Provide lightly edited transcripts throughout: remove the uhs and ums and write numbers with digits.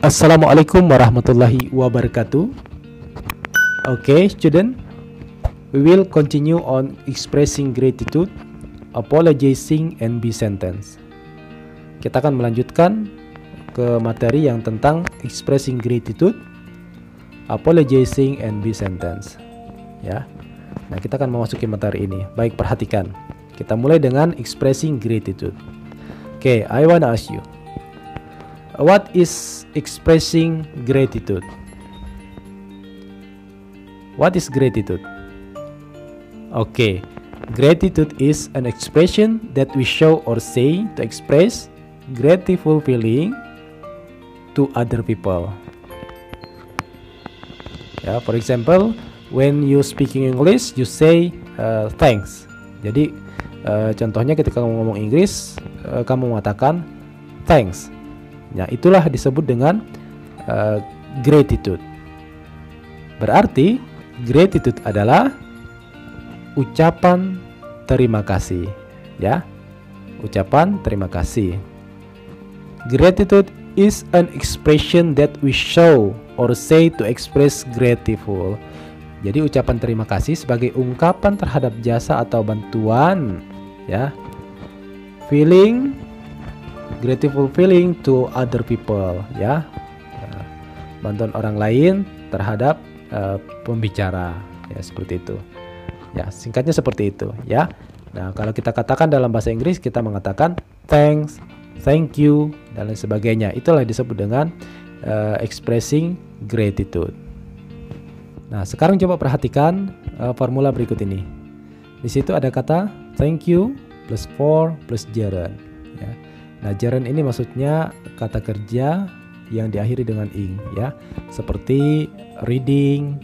Assalamualaikum warahmatullahi wabarakatuh. Okay, student, we will continue on expressing gratitude, apologizing, and be sentence. Kita akan melanjutkan ke materi yang tentang expressing gratitude, apologizing, and be sentence. Ya. Nah, kita akan memasuki materi ini. Baik, perhatikan. Kita mulai dengan expressing gratitude. Okay, I wanna ask you, what is expressing gratitude? What is gratitude? Okay, gratitude is an expression that we show or say to express grateful feeling to other people. Ya, for example, when you speaking English, you say thanks. Jadi contohnya ketika kamu ngomong Inggris, kamu mengatakan thanks. Ya, itulah disebut dengan gratitude. Berarti gratitude adalah ucapan terima kasih, ya. Ucapan terima kasih. Gratitude is an expression that we show or say to express grateful. Jadi ucapan terima kasih sebagai ungkapan terhadap jasa atau bantuan, ya. Feeling grateful feeling to other people, ya. Bantuan orang lain terhadap pembicara, ya, seperti itu. Ya, singkatnya seperti itu, ya. Nah, kalau kita katakan dalam bahasa Inggris, kita mengatakan thanks, thank you, dan lain sebagainya. Itulah disebut dengan expressing gratitude. Nah, sekarang coba perhatikan formula berikut ini. Di situ ada kata thank you plus for plus gerund, ya. Nah, gerund ini maksudnya kata kerja yang diakhiri dengan ing, ya. Seperti reading,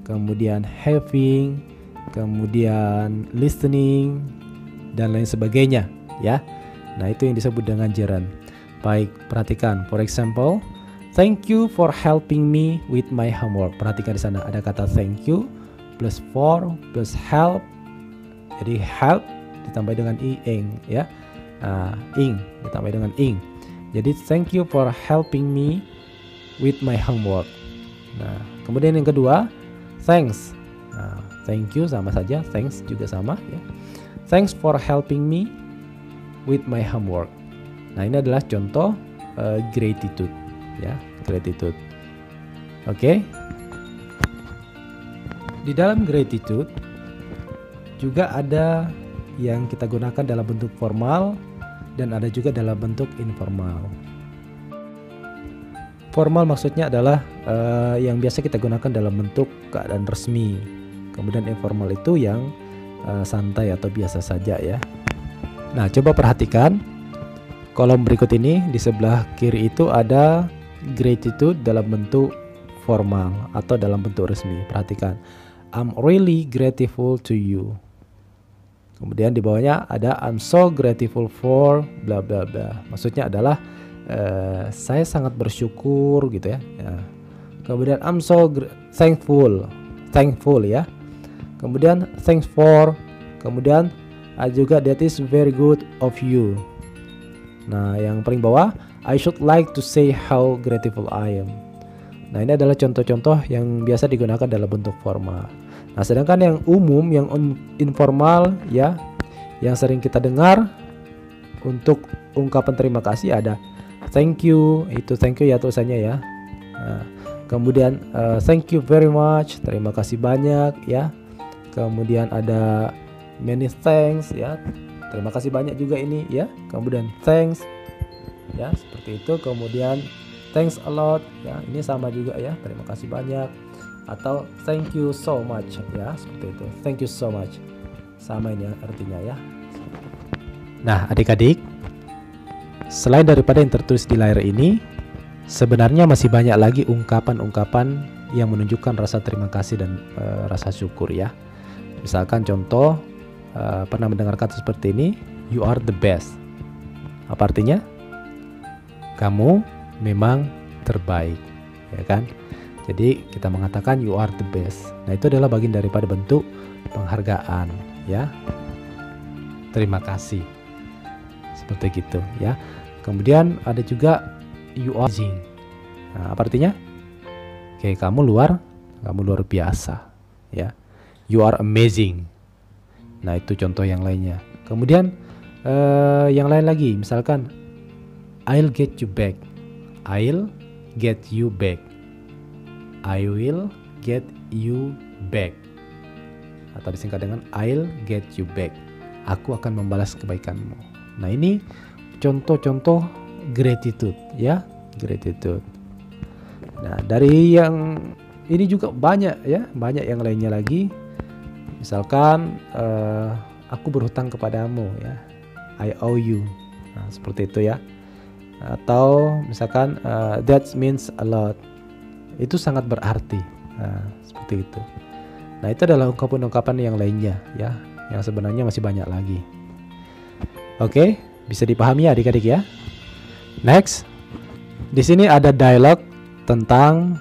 kemudian having, kemudian listening, dan lain sebagainya, ya. Nah, itu yang disebut dengan gerund. Baik, perhatikan. For example, thank you for helping me with my homework. Perhatikan di sana ada kata thank you plus for plus help. Jadi help ditambah dengan ing, ya. Ing ditambah dengan ing. Jadi thank you for helping me with my homework. Nah, kemudian yang kedua, thanks. Nah, thank you sama saja, thanks juga sama, ya. Thanks for helping me with my homework. Nah, ini adalah contoh gratitude, ya, gratitude. Oke. Di dalam gratitude juga ada yang kita gunakan dalam bentuk formal dan ada juga dalam bentuk informal. Formal maksudnya adalah yang biasa kita gunakan dalam bentuk keadaan resmi. Kemudian informal itu yang santai atau biasa saja, ya. Nah, coba perhatikan kolom berikut ini. Di sebelah kiri itu ada gratitude dalam bentuk formal atau dalam bentuk resmi. Perhatikan, I'm really grateful to you. Kemudian di bawahnya ada I'm so grateful for bla bla bla. Maksudnya adalah saya sangat bersyukur, gitu, ya. Kemudian I'm so thankful, ya. Kemudian thanks for. Kemudian ada juga that is very good of you. Nah, yang paling bawah, I should like to say how grateful I am. Nah, ini adalah contoh-contoh yang biasa digunakan dalam bentuk formal. Nah, sedangkan yang umum, yang informal, ya, yang sering kita dengar untuk ungkapan terima kasih ada thank you, itu thank you ya tulisannya, ya. Nah, kemudian thank you very much, terima kasih banyak, ya. Kemudian ada many thanks, ya, terima kasih banyak juga ini, ya. Kemudian thanks, ya, seperti itu. Kemudian thanks a lot, ya, ini sama juga, ya, terima kasih banyak. Atau thank you so much, ya, seperti itu. Thank you so much, sama ini artinya, ya. Nah, adik-adik, selain daripada yang tertulis di layar ini, sebenarnya masih banyak lagi ungkapan-ungkapan yang menunjukkan rasa terima kasih dan rasa syukur, ya. Misalkan contoh, pernah mendengar kata seperti ini, you are the best. Apa artinya? Kamu memang terbaik, ya kan? Jadi kita mengatakan you are the best. Nah, itu adalah bagian daripada bentuk penghargaan, ya. Terima kasih. Seperti gitu, ya. Kemudian ada juga you are amazing. Nah, apa artinya? Oke, kamu luar biasa, ya. You are amazing. Nah, itu contoh yang lainnya. Kemudian yang lain lagi, misalkan I'll get you back. I'll get you back. I will get you back. Atau disingkat dengan I'll get you back. Aku akan membalas kebaikanmu. Nah, ini contoh-contoh gratitude, ya, gratitude. Nah, dari yang ini juga banyak yang lainnya lagi. Misalkan aku berhutang kepadamu, ya, I owe you. Nah, seperti itu ya. Atau misalkan that means a lot. Itu sangat berarti. Nah, seperti itu. Nah, itu adalah ungkapan-ungkapan yang lainnya, ya, yang sebenarnya masih banyak lagi. Oke, bisa dipahami ya adik-adik ya. Next, di sini ada dialog tentang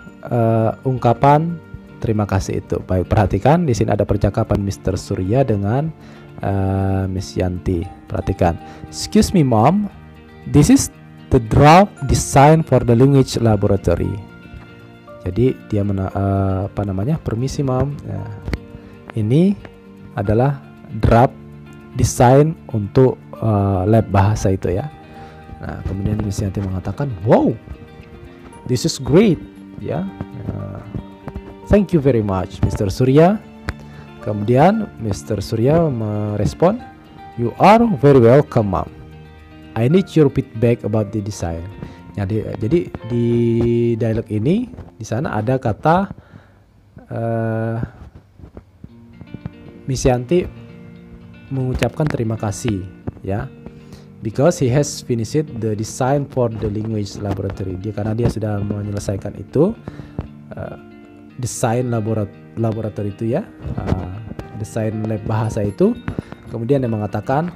ungkapan terima kasih itu. Baik, perhatikan di sini ada percakapan Mr. Surya dengan Miss Yanti. Perhatikan. Excuse me, Mom. This is the draft design for the language laboratory. Jadi dia permisi, Mom. Ya. Ini adalah draft desain untuk lab bahasa itu ya. Nah, kemudian Miss Yanti mengatakan, wow, this is great, ya. Thank you very much, Mr. Surya. Kemudian Mr. Surya merespon, you are very welcome, Mom. I need your feedback about the design. Jadi di dialog ini di sana ada kata Miss Yanti mengucapkan terima kasih, ya, because he has finished the design for the language laboratory. Karena dia sudah menyelesaikan itu desain laboratori itu, ya, desain lab bahasa itu. Kemudian dia mengatakan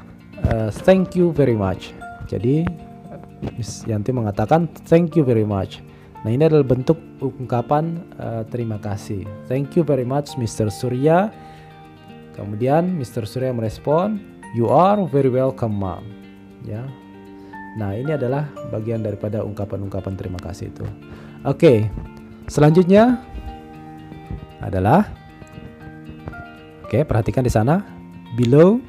thank you very much. Jadi Miss Yanti mengatakan thank you very much. Nah, ini adalah bentuk ungkapan terima kasih. Thank you very much, Mr. Surya. Kemudian Mr. Surya merespon, you are very welcome, Mom. Ya. Nah, ini adalah bagian daripada ungkapan-ungkapan terima kasih itu. Oke, selanjutnya adalah, perhatikan di sana. Below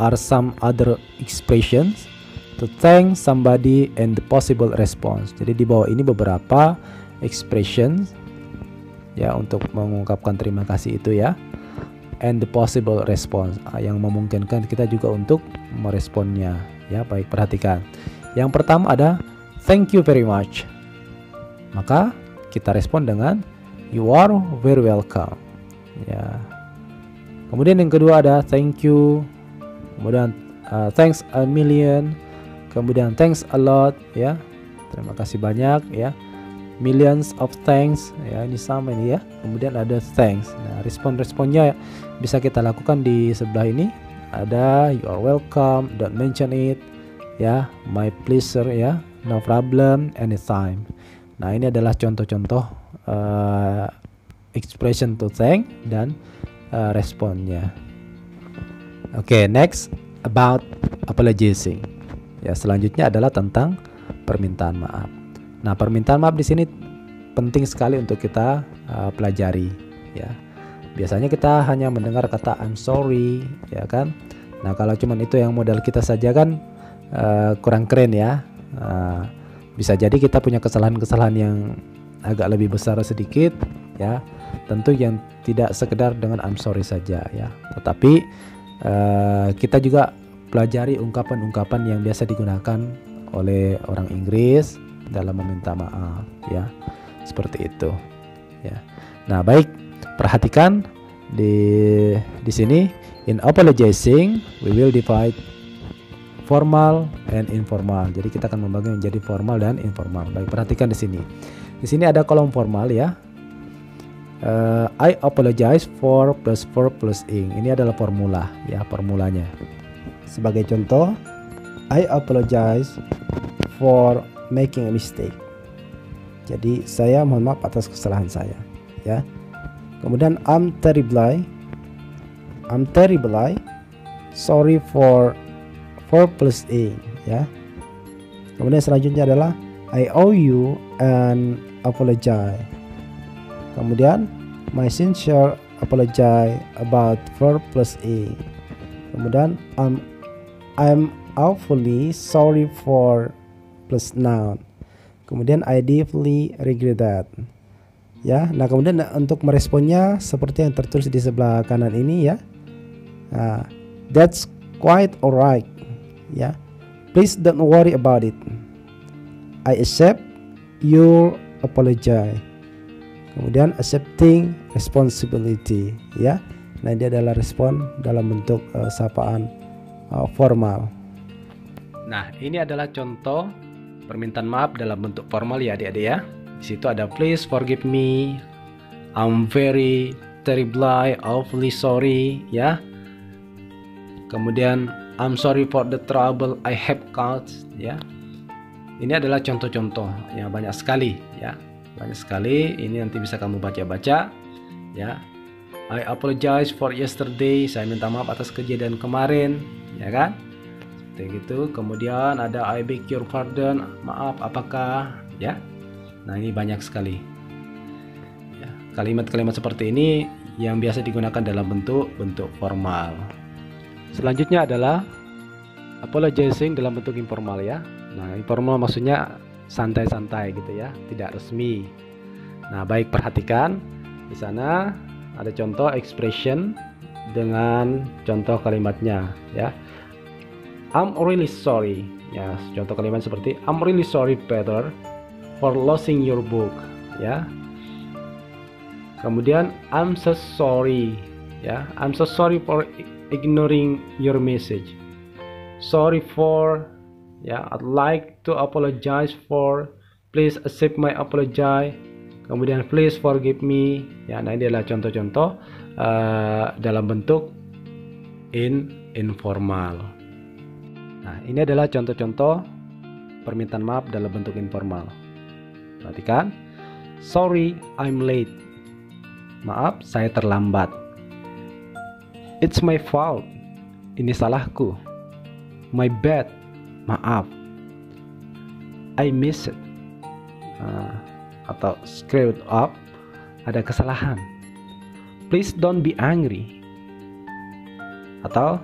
are some other expressions to thank somebody and the possible response. Jadi di bawah ini beberapa expressions, ya, untuk mengungkapkan terima kasih itu, ya, and the possible response, yang memungkinkan kita juga untuk meresponnya, ya. Baik, perhatikan. Yang pertama ada thank you very much. Maka kita respon dengan you are very welcome, ya. Kemudian yang kedua ada thank you. Kemudian thanks a million. Kemudian thanks a lot, ya. Terima kasih banyak, ya. Millions of thanks, ya, ini sama ini, ya. Kemudian ada thanks. Nah, respon-responnya bisa kita lakukan di sebelah ini. Ada you are welcome, don't mention it, ya, my pleasure, ya, no problem, anytime. Nah, ini adalah contoh-contoh expression to thank dan responnya. Oke, next about apologizing. Ya, selanjutnya adalah tentang permintaan maaf. Nah, permintaan maaf di sini penting sekali untuk kita pelajari, ya. Biasanya kita hanya mendengar kata I'm sorry, ya kan. Nah, kalau cuman itu yang modal kita saja kan kurang keren, ya. Bisa jadi kita punya kesalahan-kesalahan yang agak lebih besar sedikit, ya. Tentu yang tidak sekedar dengan I'm sorry saja, ya. Tetapi kita juga pelajari ungkapan-ungkapan yang biasa digunakan oleh orang Inggris dalam meminta maaf, ya, seperti itu, ya. Nah, baik, perhatikan di sini. In apologizing, we will divide formal and informal. Jadi kita akan membagi menjadi formal dan informal. Baik, perhatikan di sini. Di sini ada kolom formal, ya. I apologize for plus verb plus ing. Ini adalah formula, ya, formulanya. Sebagai contoh, I apologize for making a mistake. Jadi saya mohon maaf atas kesalahan saya, ya. Kemudian I'm terribly sorry for plus ing, ya. Kemudian selanjutnya adalah I owe you an apologize. Kemudian my sincere apologize about verb plus a. Kemudian I'm awfully sorry for plus noun. Kemudian I deeply regret that. Ya, nah kemudian untuk meresponnya seperti yang tertulis di sebelah kanan ini ya. That's quite alright. Ya, please don't worry about it. I accept your apology. Kemudian accepting responsibility. Ya, nah ini adalah respon dalam bentuk sapaan formal. Nah, ini adalah contoh permintaan maaf dalam bentuk formal ya adik-adik ya. Di situ ada please forgive me, I'm very terribly awfully sorry ya. Kemudian I'm sorry for the trouble I have caused ya. Ini adalah contoh-contoh ya, banyak sekali ya. Banyak sekali, ini nanti bisa kamu baca-baca ya. I apologize for yesterday, saya minta maaf atas kejadian kemarin ya kan. Seperti gitu. Kemudian ada I beg your pardon, maaf apakah ya. Nah ini banyak sekali ya, kalimat-kalimat seperti ini yang biasa digunakan dalam bentuk formal. Selanjutnya adalah apologizing dalam bentuk informal ya. Nah informal maksudnya santai-santai gitu ya, tidak resmi. Nah baik, perhatikan di sana ada contoh expression dengan contoh kalimatnya ya. I'm really sorry ya, contoh kalimat seperti I'm really sorry Peter for losing your book ya. Kemudian I'm so sorry ya, I'm so sorry for ignoring your message. Sorry for ya, I'd like to apologize for, please accept my apology. Kemudian please forgive me ya. Nah ini adalah contoh-contoh dalam bentuk informal. Nah ini adalah contoh-contoh permintaan maaf dalam bentuk informal. Perhatikan, sorry I'm late, maaf saya terlambat. It's my fault, ini salahku. My bad, maaf. I missed it, atau screwed up, ada kesalahan. Please don't be angry, atau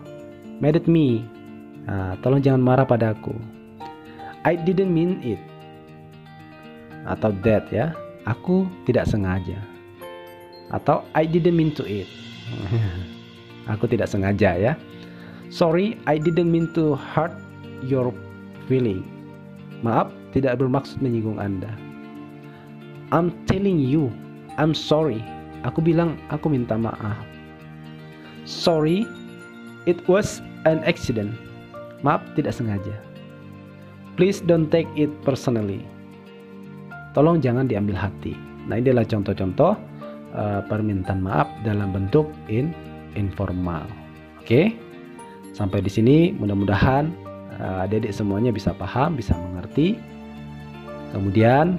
mad at me, tolong jangan marah padaku. I didn't mean it, atau that ya, aku tidak sengaja. Atau I didn't mean to it, aku tidak sengaja ya. Sorry, I didn't mean to hurt your feeling, maaf tidak bermaksud menyinggung Anda. I'm telling you, I'm sorry, aku bilang aku minta maaf. Sorry, it was an accident, maaf tidak sengaja. Please don't take it personally, tolong jangan diambil hati. Nah ini adalah contoh-contoh permintaan maaf dalam bentuk informal. Oke, sampai di sini mudah-mudahan adik-adik semuanya bisa paham, bisa mengerti. Kemudian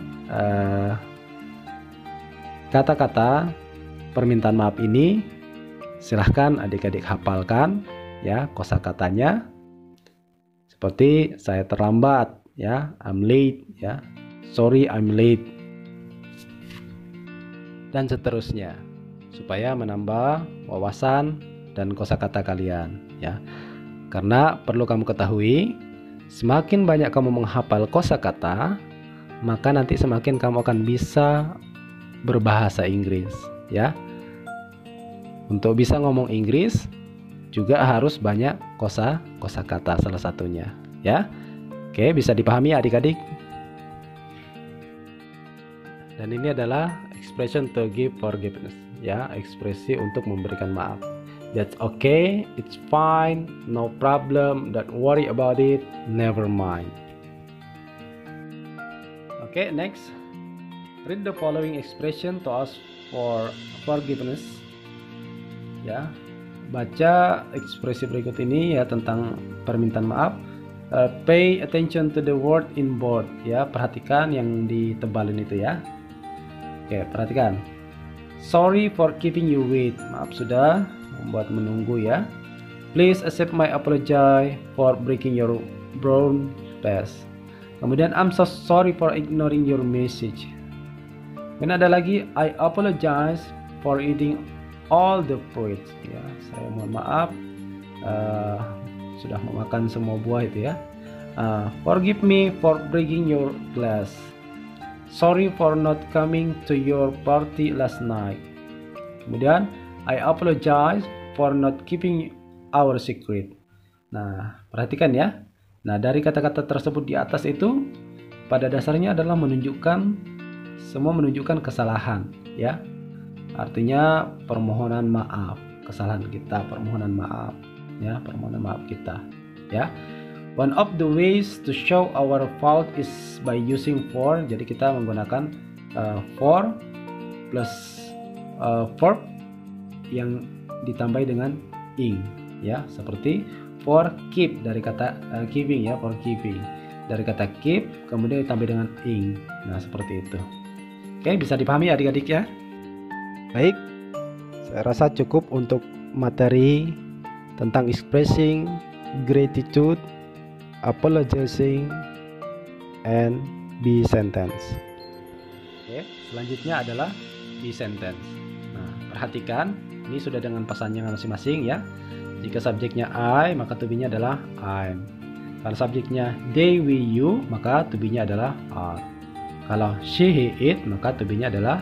kata-kata permintaan maaf ini silahkan adik-adik hafalkan ya kosakatanya. Seperti saya terlambat ya, I'm late ya. Sorry I'm late, dan seterusnya, supaya menambah wawasan dan kosakata kalian ya. Karena perlu kamu ketahui, semakin banyak kamu menghafal kosakata, maka nanti semakin kamu akan bisa berbahasa Inggris ya. Untuk bisa ngomong Inggris juga harus banyak kosakata salah satunya ya. Oke, bisa dipahami adik-adik? Dan ini adalah expression to give forgiveness ya, ekspresi untuk memberikan maaf. That's okay, it's fine, no problem, don't worry about it, never mind. Okay, next, read the following expression to ask for forgiveness ya. Baca ekspresi berikut ini ya tentang permintaan maaf. Pay attention to the word in bold ya, perhatikan yang ditebalin itu ya. Oke, perhatikan. Sorry for keeping you wait, maaf sudah membuat menunggu ya. Please accept my apology for breaking your brown vase. Kemudian I'm so sorry for ignoring your message. Dan ada lagi, I apologize for eating all the fruits. Ya, saya mohon maaf sudah memakan semua buah itu ya. Forgive me for breaking your glass. Sorry for not coming to your party last night. Kemudian, I apologize for not keeping our secret. Nah, perhatikan ya. Nah, dari kata-kata tersebut di atas itu pada dasarnya adalah menunjukkan kesalahan ya. Artinya permohonan maaf, kesalahan kita, permohonan maaf ya, permohonan maaf kita ya. One of the ways to show our fault is by using for. Jadi kita menggunakan for plus verb yang ditambahi dengan ing ya, seperti for keep dari kata keeping ya, for keeping dari kata keep kemudian ditambah dengan ing. Nah, seperti itu. Oke, bisa dipahami adik-adik ya? Baik, saya rasa cukup untuk materi tentang expressing gratitude, apologizing, and be sentence. Oke, selanjutnya adalah be sentence. Nah, perhatikan, ini sudah dengan pasannya masing-masing ya. Jika subjeknya I, maka to be-nya adalah I'm. Kalau subjeknya they, we, you, maka to be-nya adalah are. Kalau she, he, it, maka to be-nya adalah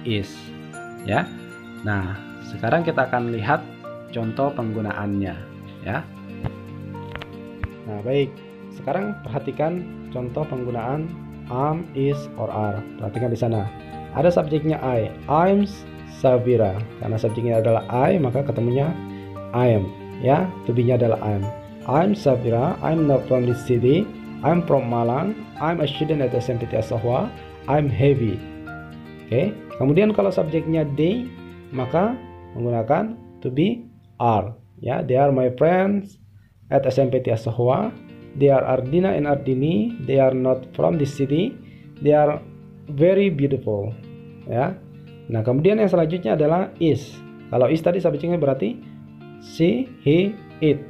is. Ya. Nah, sekarang kita akan lihat contoh penggunaannya ya. Nah, baik. Sekarang perhatikan contoh penggunaan am, is, or are. Perhatikan di sana. Ada subjeknya I. I'm Safira. Karena subjeknya adalah I, maka ketemunya I am. Ya, to be-nya adalah I am. I'm Safira. I'm not from this city. I'm from Malang. I'm a student at SMP Tiasahwa. I'm heavy. Oke. Kemudian kalau subjeknya they, maka menggunakan to be are. Ya, they are my friends at SMP Tiasahwa. They are Ardina and Ardini. They are not from this city. They are very beautiful. Ya. Nah, kemudian yang selanjutnya adalah is. Kalau is tadi subjeknya berarti she, he, it.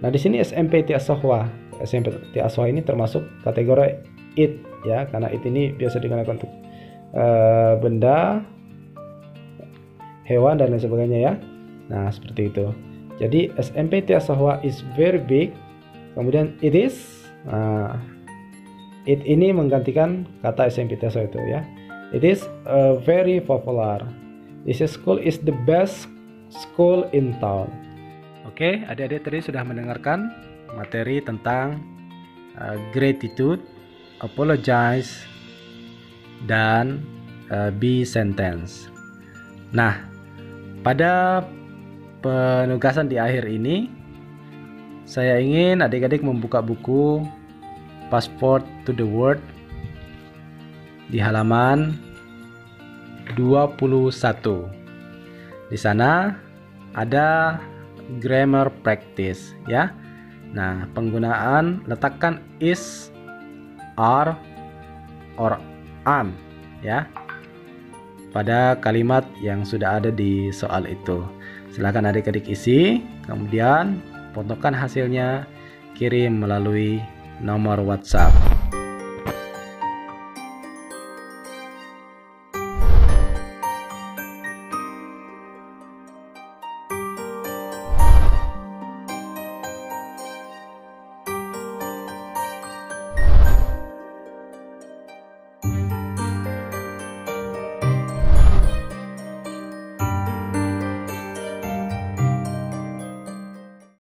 Nah di sini SMP Tiasahwa. SMP Tiasahwa ini termasuk kategori it ya, karena it ini biasa digunakan untuk benda, hewan dan lain sebagainya ya. Nah, seperti itu. Jadi SMP Tiasahwa is very big. Kemudian it is, it ini menggantikan kata SMP Tiasahwa itu ya. It is very popular. This school is the best school in town. Oke, adik-adik tadi sudah mendengarkan materi tentang gratitude, apologize, dan be sentence. Nah, pada penugasan di akhir ini saya ingin adik-adik membuka buku Passport to the World di halaman 21. Di sana ada grammar practice ya. Nah, penggunaan letakkan is, are, or am ya pada kalimat yang sudah ada di soal itu. Silakan adik-adik isi, kemudian fotokan hasilnya, kirim melalui nomor WhatsApp.